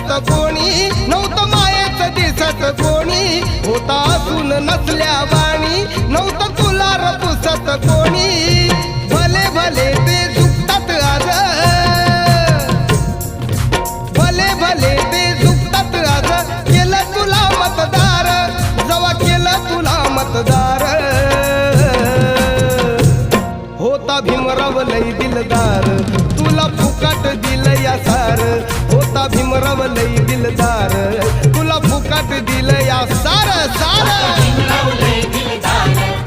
पुसत कोणी, नव्हतं मायेचं दिसत कोणी, होता असून नसल्या वाणी, नव्हतं तुलार पुसत कोणी. भले भले ते झुकतात आज, भले भले ते झुकतात आज. केलं तुला मतदार, जवा केलं तुला मतदार. होता भीमराव लई दिलदार, तुला फुकट दिलं या सार. होता भीमराव लई दिलदार, तुला फुकट दिलं या सार सार. भीमराव लय दिलदार.